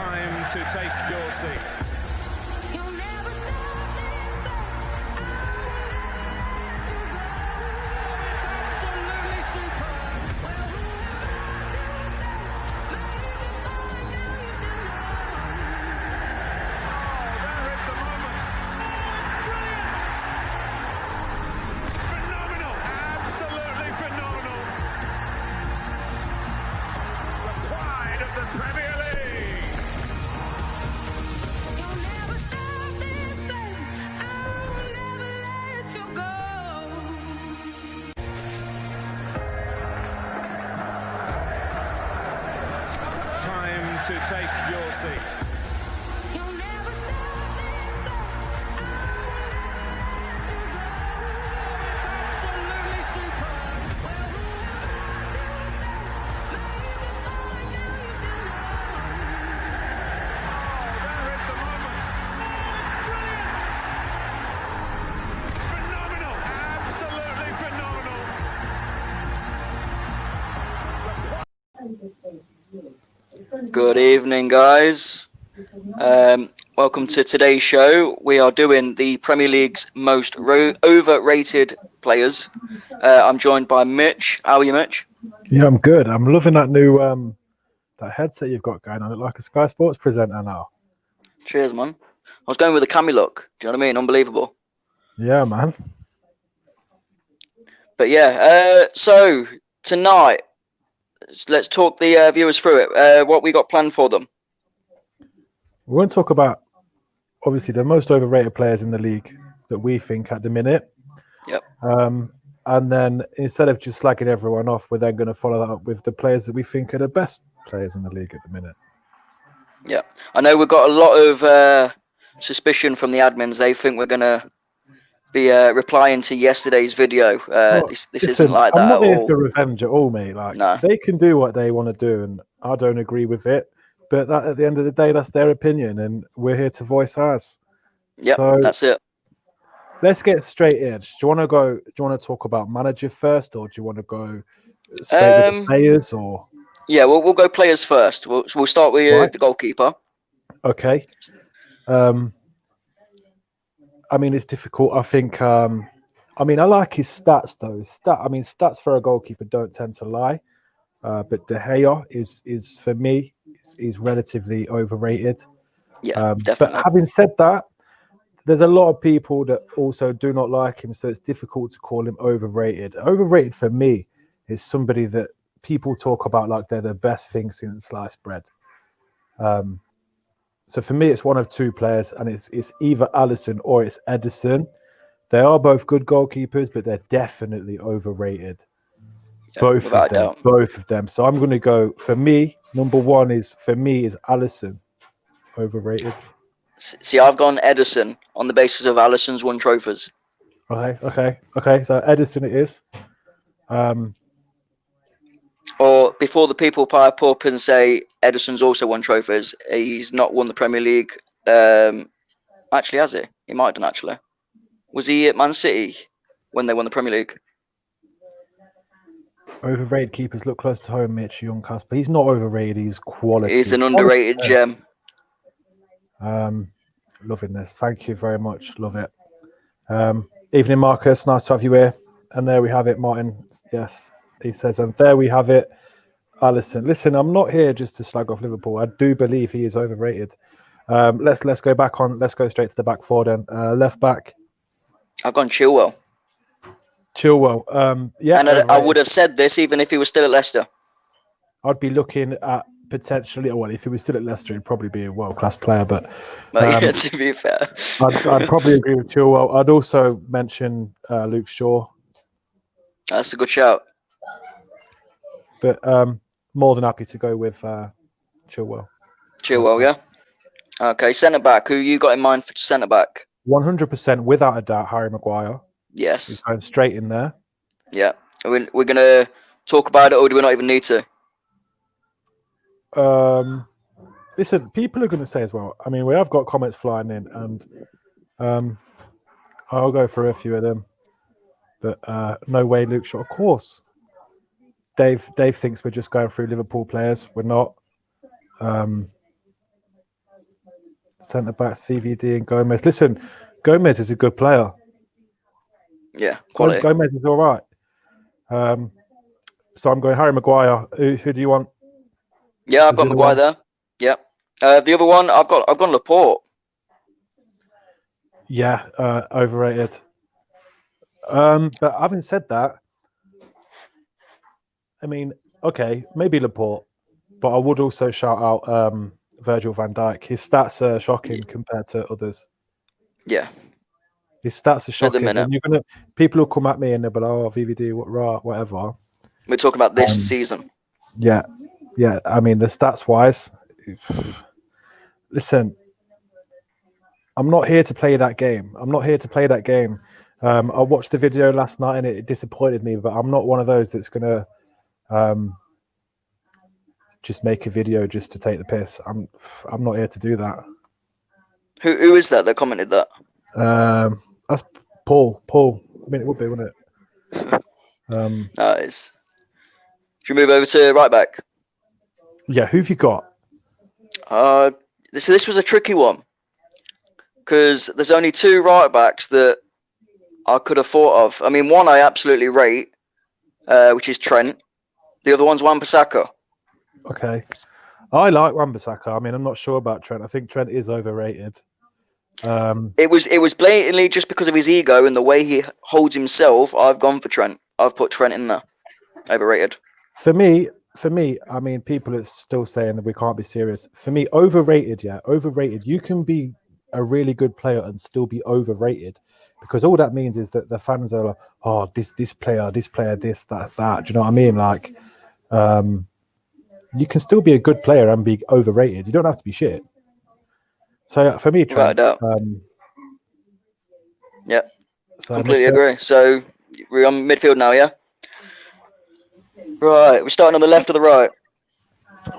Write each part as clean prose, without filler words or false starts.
Time to take your seat. Time to take your seat. Good evening, guys. Welcome to today's show. We are doing the Premier League's most overrated players. I'm joined by Mitch. How are you, Mitch? Yeah, I'm good. I'm loving that new that headset you've got going on. It like a Sky Sports presenter now. Cheers, man. I was going with a cami look. Do you know what I mean? Unbelievable. Yeah, man. But yeah, so tonight, let's talk the viewers through it. What we got planned for them? We won't talk about, obviously, the most overrated players in the league that we think at the minute. Yep. And then instead of just slagging everyone off, we're then going to follow that up with the players that we think are the best players in the league at the minute. Yeah. I know we've got a lot of suspicion from the admins. They think we're going to be replying to yesterday's video. This isn't like that I'm not at here all. for revenge at all, mate. Like, No. They can do what they want to do, and I don't agree with it. But that, at the end of the day, that's their opinion, and we're here to voice ours. Yeah, so that's it. Let's get straight in. Do you want to talk about manager first, or do you want to go straight with the players? Or yeah, we'll go players first. We'll start with the goalkeeper. Okay. I mean, it's difficult. I think. I like his stats though. Stats for a goalkeeper don't tend to lie. But De Gea is for me is relatively overrated. Yeah, definitely. But having said that, there's a lot of people that also do not like him, so it's difficult to call him overrated. Overrated for me is somebody that people talk about like they're the best thing since sliced bread. So for me, it's one of two players, and it's either Alisson or it's Ederson. They are both good goalkeepers, but they're definitely overrated. Yeah, both of them. So I'm going to go, for me, number one is Alisson, overrated. See, I've gone Ederson on the basis of Alisson's won trophies. Okay. So Ederson it is. Or before the people pipe up and say Ederson's also won trophies, he's not won the Premier League. Actually, has he? He might have done, actually. Was he at Man City when they won the Premier League? Overrated keepers look close to home, Mitch Young Casper. He's not overrated, he's quality. He's an underrated gem. Loving this. Thank you very much. Love it. Evening, Marcus. Nice to have you here. And there we have it, Martin. Yes, he says, and there we have it, Alisson. Listen, I'm not here just to slag off Liverpool. I do believe he is overrated. Let's go back on. Let's go straight to the back four then. Left back. I've gone Chilwell. Yeah. And I would have said this even if he was still at Leicester. I'd be looking at potentially, well, if he was still at Leicester, he'd probably be a world-class player. But to be fair, I'd probably agree with Chilwell. I'd also mention Luke Shaw. That's a good shout. But more than happy to go with Chilwell. Chilwell, yeah. Okay, centre back. Who you got in mind for centre back? 100%, without a doubt, Harry Maguire. Yes. He's going straight in there. Yeah. We're going to talk about it, or do we not even need to? Listen, people are going to say as well. I mean, we have got comments flying in, and I'll go through a few of them. But no way, Luke Shaw. Of course, Dave thinks we're just going through Liverpool players. We're not. centre backs, VVD and Gomez. Listen, Gomez is a good player. Yeah, quality. Gomez is all right. So I'm going Harry Maguire. Who do you want? Yeah, I've got Maguire there. Yeah. The other one, I've gone Laporte. Yeah, overrated. But having said that, I mean, okay, maybe Laporte, but I would also shout out Virgil van Dijk. His stats are shocking compared to others. Yeah. His stats are shocking. minute. And people will come at me and they'll be like, "Oh, VVD, whatever." We're talking about this season. Yeah. I mean, the stats wise, listen, I'm not here to play that game. I watched the video last night and it disappointed me, but I'm not one of those that's going to just make a video just to take the piss. I'm not here to do that. Who is that commented that? That's Paul. I mean, it would be, wouldn't it? Nice. Should we move over to right back? Yeah, who've you got? This was a tricky one because there's only 2 right backs that I could have thought of. I mean, one I absolutely rate, which is Trent. The other one's Wan-Bissaka. Okay, I like Wan-Bissaka. I mean, I'm not sure about Trent. I think Trent is overrated. It was blatantly just because of his ego and the way he holds himself. I've gone for Trent. I've put Trent in there. Overrated. For me, I mean, people are still saying that we can't be serious. For me, overrated. Yeah, overrated. You can be a really good player and still be overrated, because all that means is that the fans are like, "Oh, this player, this, that." Do you know what I mean? Like, you can still be a good player and be overrated. You don't have to be shit. So for me, Trent, yeah, so completely agree. So we're on midfield now, yeah. Right, we're starting on the left or the right?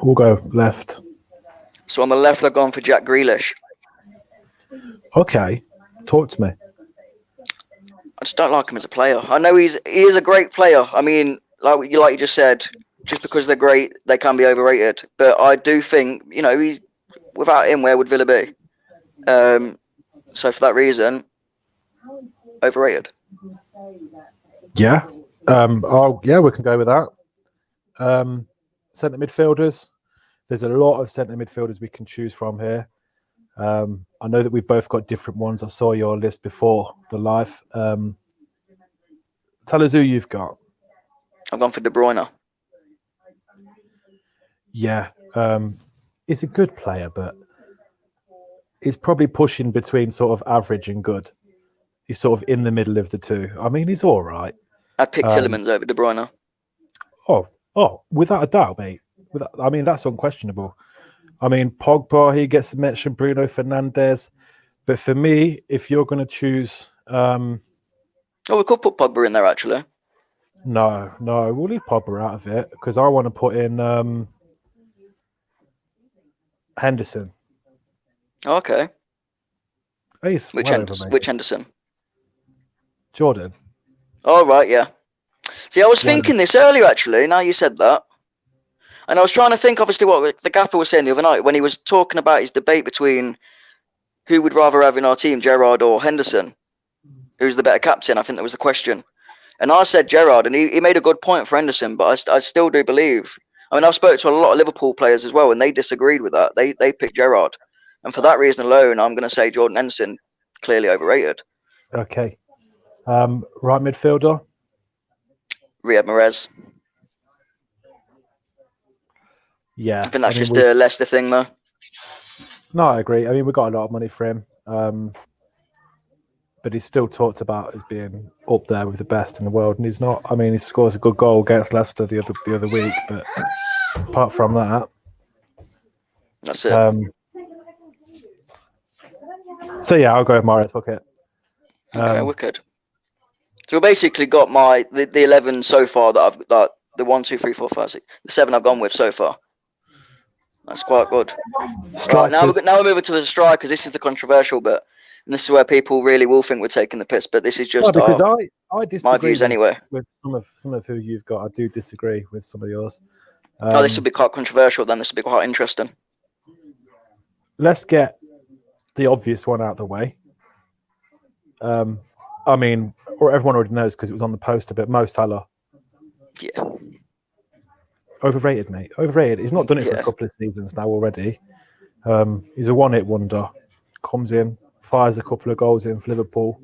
We'll go left. So on the left, I've gone for Jack Grealish. Okay, talk to me. I just don't like him as a player. I know he is a great player. I mean, like you just said, just because they're great, they can be overrated. But I do think, without him, where would Villa be? So for that reason, overrated. Yeah. We can go with that. Centre midfielders. There's a lot of centre midfielders we can choose from here. I know that we've both got different ones. I saw your list before the live. Tell us who you've got. I've gone for De Bruyne. Yeah. He's a good player, but he's probably pushing between sort of average and good. He's sort of in the middle of the two. I mean, he's all right. I'd pick Tielemans over De Bruyne. Oh, without a doubt, mate. I mean, that's unquestionable. I mean, Pogba, he gets mentioned, Bruno Fernandes. But for me, if you're going to choose... we could put Pogba in there, actually. No, we'll leave Pogba out of it because I want to put in Henderson. Okay. Which Henderson? Jordan. Oh, right, yeah. See, I was thinking this earlier, actually, now you said that. And I was trying to think, obviously, what the gaffer was saying the other night when he was talking about his debate between who would rather have in our team, Gerrard or Henderson. Who's the better captain? I think that was the question. And I said Gerrard, and he made a good point for Henderson, but I still do believe. I mean, I've spoken to a lot of Liverpool players as well, and they disagreed with that. They picked Gerrard. And for that reason alone, I'm going to say Jordan Henderson, clearly overrated. Okay. Right midfielder? Riyad Mahrez. Yeah. I think that's just a Leicester thing, though. No, I agree. I mean, we got a lot of money for him. But he's still talked about as being up there with the best in the world, and he's not. I mean, he scores a good goal against Leicester the other week, but apart from that, that's it. So yeah, I'll go with Mahrez. Fuck it. Okay, wicked. So we basically got the 11 so far that I've got. The 1, 2, 3, 4, 5, 6, the 7 I've gone with so far. That's quite good. Right, now we're moving to the strikers. This is the controversial bit. And this is where people really will think we're taking the piss, but this is just I disagree my views anyway. With some of who you've got, I do disagree with some of yours. This will be quite controversial. Then this will be quite interesting. Let's get the obvious one out the way. I mean, or everyone already knows because it was on the poster, but Mo Salah. Yeah. Overrated, mate. Overrated. He's not done it for a Yeah. couple of seasons now already. He's a one-hit wonder. Comes in, fires a couple of goals in for Liverpool.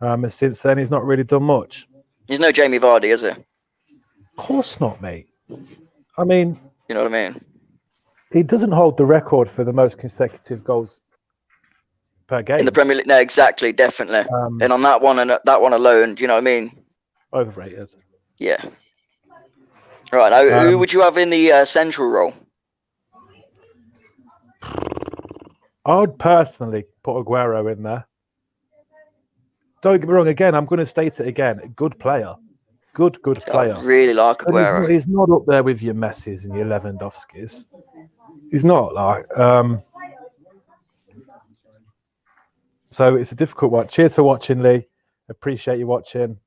And since then, he's not really done much. He's no Jamie Vardy, is he? Of course not, mate. I mean, You know what I mean? he doesn't hold the record for the most consecutive goals per game. In the Premier League, no, exactly, definitely. And on that one alone, do you know what I mean? Overrated. Yeah. Right, now, who would you have in the central role? I would personally put Aguero in there. Don't get me wrong, again, I'm going to state it again. Good player. Good player. I really like But Aguero. he's not up there with your Messis and your Lewandowskis. He's not like. So it's a difficult one. Cheers for watching, Lee. Appreciate you watching.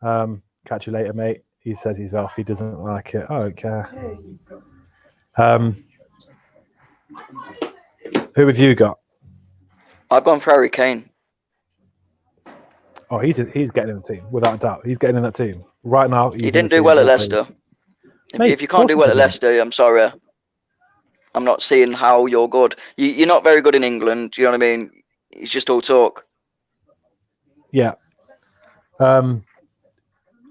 Catch you later, mate. He says he's off. He doesn't like it. I don't care. Who have you got? I've gone for Harry Kane. Oh, he's getting in the team without a doubt. He's getting in that team right now. He didn't do well at Leicester. If you can't do well at Leicester, I'm sorry. I'm not seeing how you're good. You're not very good in England. Do you know what I mean? It's just all talk. Yeah.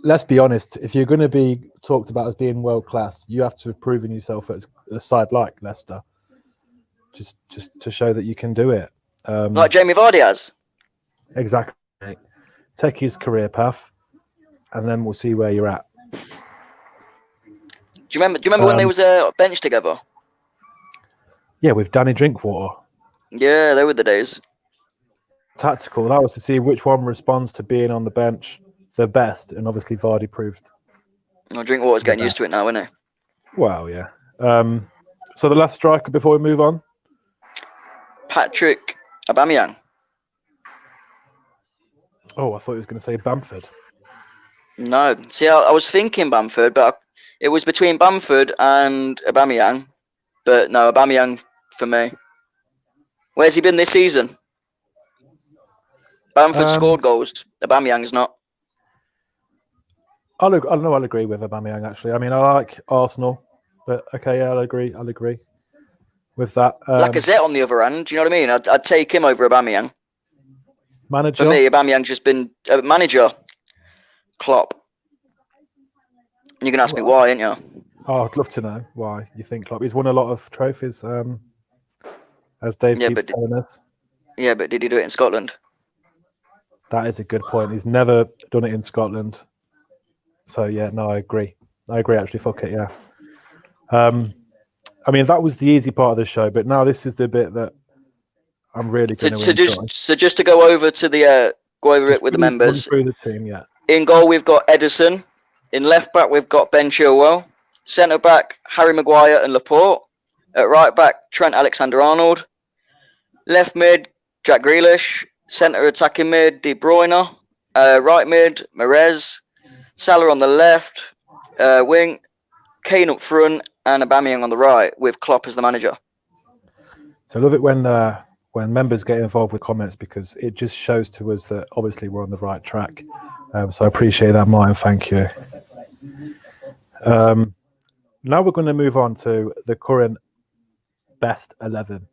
Let's be honest. If you're going to be talked about as being world class, you have to have proven yourself at a side like Leicester, just to show that you can do it. Like Jamie Vardy has. Exactly. Take his career path, and then we'll see where you're at. Do you remember when they was bench together? Yeah, with Danny Drinkwater. Yeah, they were the days. Tactical. That was to see which one responds to being on the bench the best, and obviously Vardy proved. Well, Drinkwater's getting used to it now, isn't he? Well, yeah. So the last striker before we move on. Patrick Aubameyang. Oh, I thought he was going to say Bamford. No, see, I was thinking Bamford, but it was between Bamford and Aubameyang. But no, Aubameyang for me. Where's he been this season? Bamford scored goals. Aubameyang's not. I'll agree with Aubameyang, actually. I mean, I like Arsenal, but okay, yeah, I'll agree with that. Lacazette on the other hand, do you know what I mean? I'd take him over Aubameyang. Manager? For me, Aubameyang's just been manager. Klopp. You can ask me why, ain't you? Oh, I'd love to know why you think Klopp. He's won a lot of trophies, as Dave keeps telling us. Yeah, but did he do it in Scotland? That is a good point. He's never done it in Scotland. So, yeah, no, I agree. Actually. Fuck it, yeah. I mean, that was the easy part of the show, but now this is the bit that I'm really going to enjoy. So just to go over to the it with the members. Through the team, yeah. In goal, we've got Ederson. In left back, we've got Ben Chilwell. Centre back, Harry Maguire and Laporte. At right back, Trent Alexander-Arnold. Left mid, Jack Grealish. Centre attacking mid, De Bruyne. Right mid, Mahrez. Salah on the left wing. Kane up front and Aubameyang on the right with Klopp as the manager. So I love it when members get involved with comments because it just shows to us that obviously we're on the right track. So I appreciate that, Martin. Thank you. Now we're going to move on to the current best 11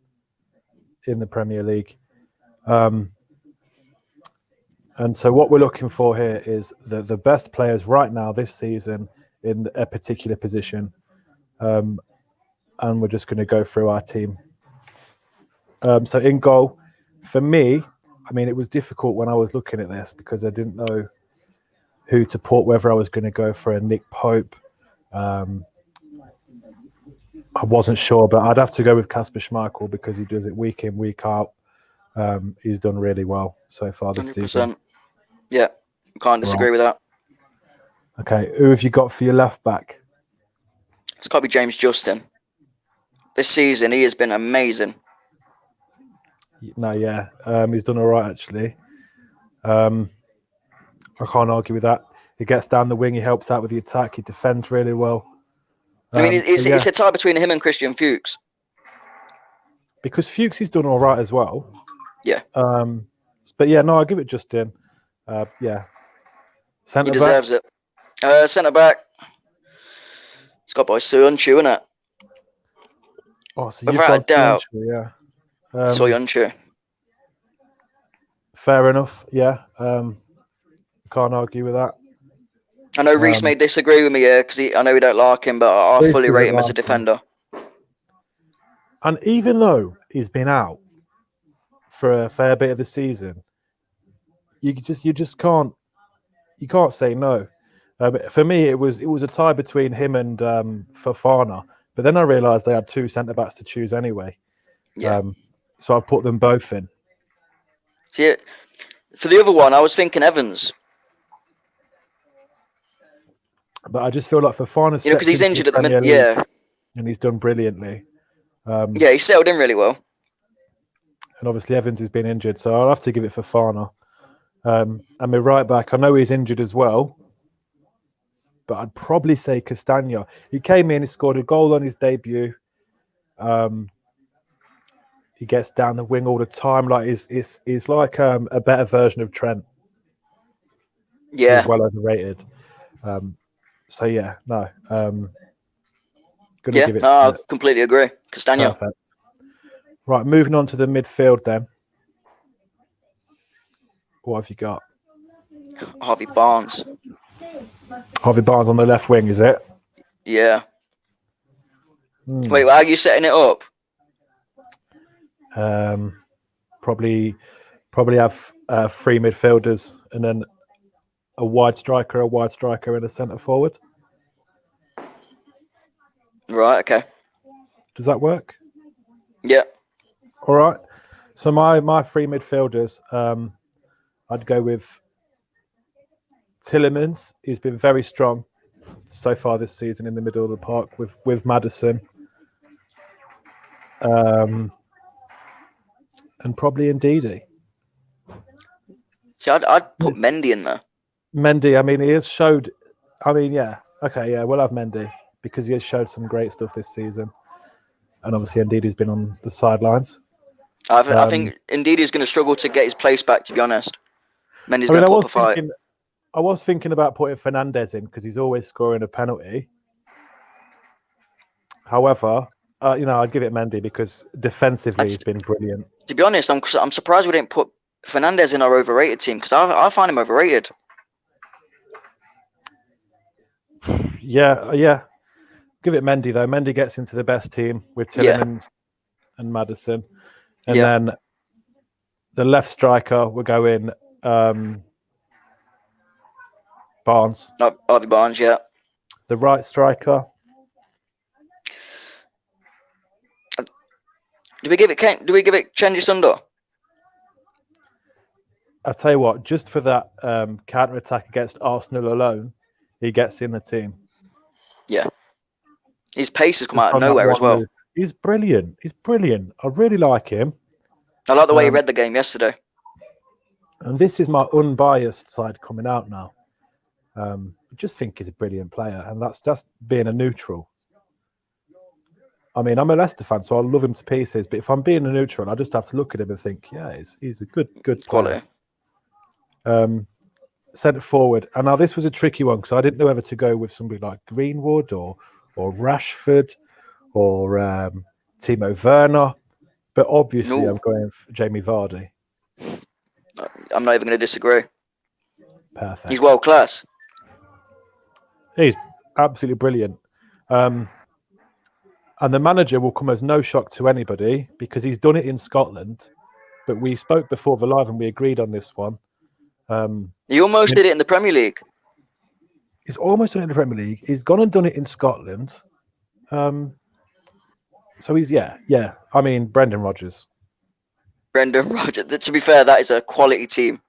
in the Premier League. And so what we're looking for here is the best players right now this season in a particular position. And we're just going to go through our team. So in goal, for me, I mean, it was difficult when I was looking at this because I didn't know who to put, whether I was going to go for a Nick Pope. I wasn't sure, but I'd have to go with Kasper Schmeichel because he does it week in, week out. He's done really well so far this 100%. Season. Yeah, can't disagree with that. Okay, who have you got for your left back? It's got to be James Justin. This season, he has been amazing. No, yeah, he's done all right actually. I can't argue with that. He gets down the wing, he helps out with the attack, he defends really well. I mean, it's a tie between him and Christian Fuchs. Because Fuchs has done all right as well. Yeah. But yeah, no, I'll give it Justin. Yeah. He Centre back. deserves it. Centre back. It's got by Soyuncu, isn't it? Oh, so you've Without gone a doubt, Soyuncu, yeah. Soyuncu. Fair enough. Yeah. Can't argue with that. I know Reece may disagree with me here because I know we don't like him, but I Reece fully doesn't rate him as a like him. defender. And even though he's been out for a fair bit of the season, you just can't say no. For me, it was a tie between him and Fofana, but then I realised they had 2 centre backs to choose anyway. Yeah. So I've put them both in. See, for the other one, I was thinking Evans. But I just feel like Fofana's You know, because he's injured at the minute. League, Yeah. and he's done brilliantly. Yeah, he settled in really well. And obviously Evans has been injured, so I'll have to give it Fofana. And my right back, I know he's injured as well, but I'd probably say Castagna. He came in, he scored a goal on his debut. He gets down the wing all the time. Like he's like a better version of Trent. Yeah. He's well overrated. So yeah, no. Gonna give it. I completely agree. Castagna. Perfect. Right, moving on to the midfield then. What have you got? Harvey Barnes. Harvey Barnes on the left wing, is it? Yeah. Wait, how are you setting it up? Probably have 3 midfielders and then a wide striker, and a centre forward. Right. Okay. Does that work? Yeah. All right. So my 3 midfielders, I'd go with Tielemans. He's been very strong so far this season in the middle of the park with Maddison. And probably Ndidi. See, I'd put Mendy in there. Mendy, I mean, he has showed. I mean, yeah, okay, yeah, we'll have Mendy because he has showed some great stuff this season, and obviously Ndidi's been on the sidelines. I think Indeed is going to struggle to get his place back. To be honest, Mendy's going to put up a fight. I was thinking about putting Fernandes in because he's always scoring a penalty. However, I'd give it Mendy because defensively he's been brilliant. To be honest, I'm surprised we didn't put Fernandes in our overrated team because I find him overrated. Yeah. Give it Mendy though. Mendy gets into the best team with Tielemans and Maddison. And then the left striker will go in Barnes. Harvey Barnes, yeah. The right striker. Do we give it Chenji Sundo? I'll tell you what, just for that counter-attack against Arsenal alone, he gets in the team. Yeah. His pace has come out of nowhere as well. He's brilliant. I really like him. I like the way he read the game yesterday. And this is my unbiased side coming out now. I just think he's a brilliant player, and that's just being a neutral. I mean, I'm a Leicester fan, so I love him to pieces. But if I'm being a neutral, I just have to look at him and think, yeah, he's a good quality. Centre forward. And now this was a tricky one because I didn't know whether to go with somebody like Greenwood or Rashford or Timo Werner. But obviously, I'm going for Jamie Vardy. I'm not even going to disagree. Perfect. He's world class. He's absolutely brilliant. And the manager will come as no shock to anybody because he's done it in Scotland. But we spoke before the live and we agreed on this one. He almost did it in the Premier League. He's almost done it in the Premier League. He's gone and done it in Scotland. So he's, yeah. I mean, Brendan Rodgers. To be fair, that is a quality team.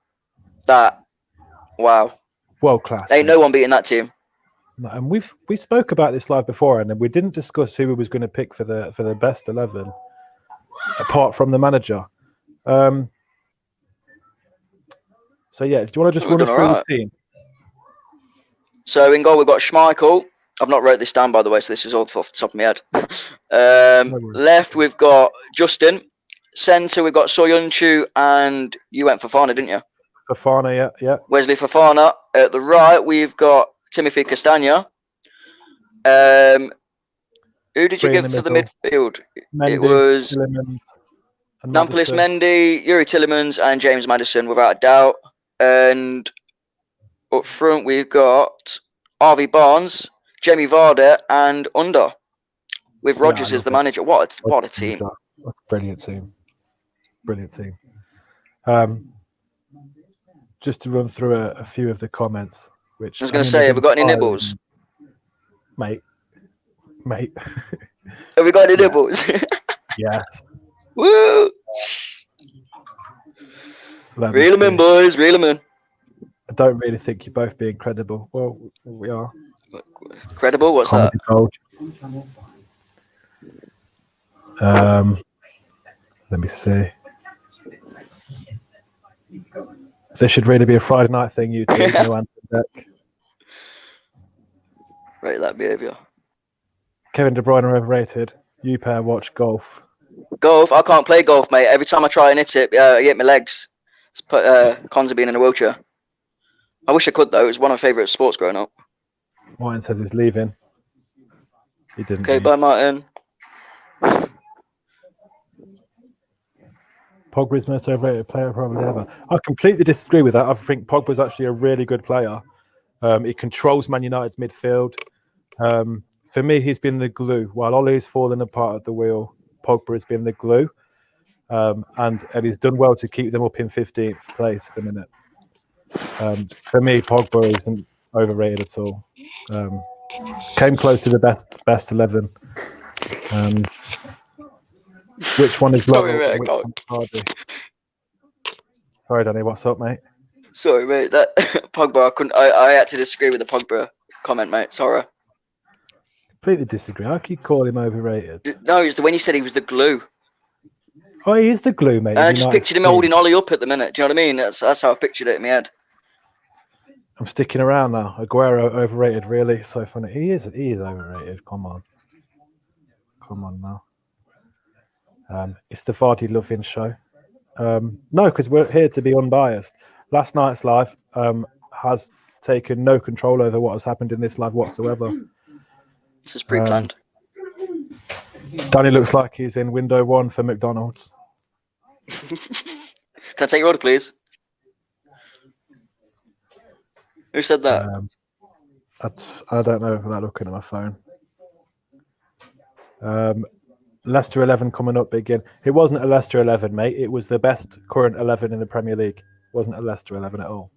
Wow. World class. Ain't no one beating that team. No, and we spoke about this live before, and we didn't discuss who we was going to pick for the best 11, apart from the manager. So yeah, do you want to just run us through the team? So in goal we've got Schmeichel. I've not wrote this down, by the way, so this is all off the top of my head. Left we've got Justin. centre, we've got Soyuncu, and you went Fofana, didn't you? Fofana, yeah. Wesley Fofana. At the right, we've got Timothy Castagna. Who did you Three in give the for the middle. midfield? Mendy, It was Tielemans, and Nampalys Maddison. Mendy, Yuri Tillemans, and James Maddison, without a doubt. And up front, we've got Harvey Barnes, Jamie Vardy, and Under, with Yeah, Rodgers I as the love it. manager. What a team! Brilliant team. Brilliant team. Just to run through a few of the comments, which I was going to say, have we got any nibbles? Mate. Have we got any nibbles? Yes. Woo! Reel them in, boys. Reel them in. I don't really think you're both being credible. Well, we are. Credible? What's Comedy that? Gold. Let me see. This should really be a Friday night thing, you two. No answer deck. Rate that behaviour. Kevin De Bruyne overrated. You pair watch golf. Golf? I can't play golf, mate. Every time I try and hit it, I hit my legs. It's cons of being in a wheelchair. I wish I could, though. It was one of my favourite sports growing up. Martin says he's leaving. He didn't. Okay, leave. bye, Martin. Pogba's most overrated player probably ever. I completely disagree with that. I think Pogba's actually a really good player. He controls Man United's midfield. For me, he's been the glue. While Ollie's fallen apart at the wheel, Pogba has been the glue. And he's done well to keep them up in 15th place at the minute. For me, Pogba isn't overrated at all. Came close to the best 11. Which one is Sorry, lower? mate, Which one's harder? Sorry, Danny. What's up, mate? Sorry, mate. That Pogba, I had to disagree with the Pogba comment, mate. Sorry. Completely disagree. How can you call him overrated? No, it's when you said he was the glue. Oh, he is the glue, mate. I just pictured him holding Ollie up at the minute. Do you know what I mean? That's how I pictured it in my head. I'm sticking around now. Aguero overrated, really. So funny. He is overrated. Come on now. It's the Vardy Loving show. No, because we're here to be unbiased. Last night's live has taken no control over what has happened in this live whatsoever. This is pre-planned. Danny looks like he's in window 1 for McDonald's. Can I take your order, please? Who said that? I don't know without looking at my phone. Leicester 11 coming up again. It wasn't a Leicester 11, mate. It was the best current 11 in the Premier League. It wasn't a Leicester 11 at all.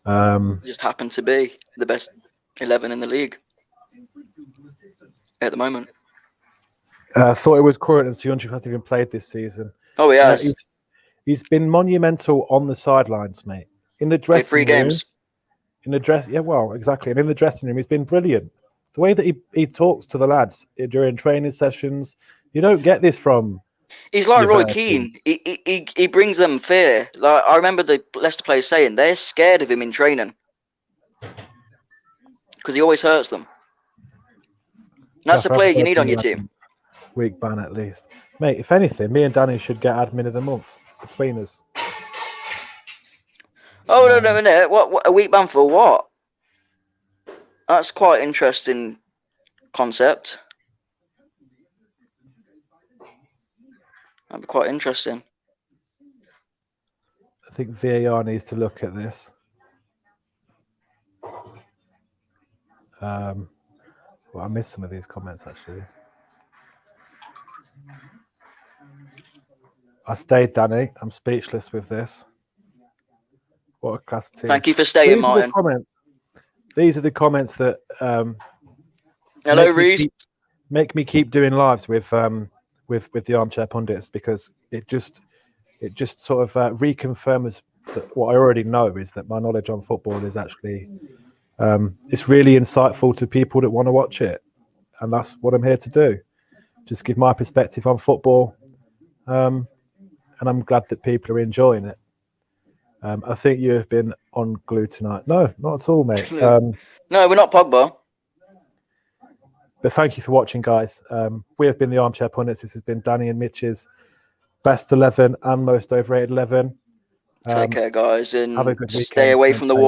It just happened to be the best 11 in the league at the moment. Thought it was current, and Soyuncu hasn't even played this season. Oh, he has. He's been monumental on the sidelines, mate. In the dressing Played 3 room, games. yeah, well, exactly. And in the dressing room, he's been brilliant. The way that he talks to the lads during training sessions, you don't get this from. He's like Roy Keane. He brings them fear. Like I remember the Leicester players saying they're scared of him in training because he always hurts them. That's the player you need on your team. Week ban at least, mate. If anything, me and Danny should get admin of the month between us. Oh no! What a week ban for what? That's quite an interesting concept. That'd be quite interesting. I think VAR needs to look at this. Well, I missed some of these comments actually. I stayed, Danny. I'm speechless with this. What a class team. Thank you for staying, Martin. These are the comments that Hello, Reece. Make me keep doing lives with the armchair pundits, because it just sort of reconfirms that what I already know is that my knowledge on football is actually it's really insightful to people that want to watch it, and that's what I'm here to do. Just give my perspective on football, and I'm glad that people are enjoying it. I think you have been on glue tonight. No, not at all, mate. No, we're not Pogba. But thank you for watching, guys. We have been the Armchair Pundits. This has been Danny and Mitch's best 11 and most overrated 11. Take care, guys, have a and good stay weekend. away from the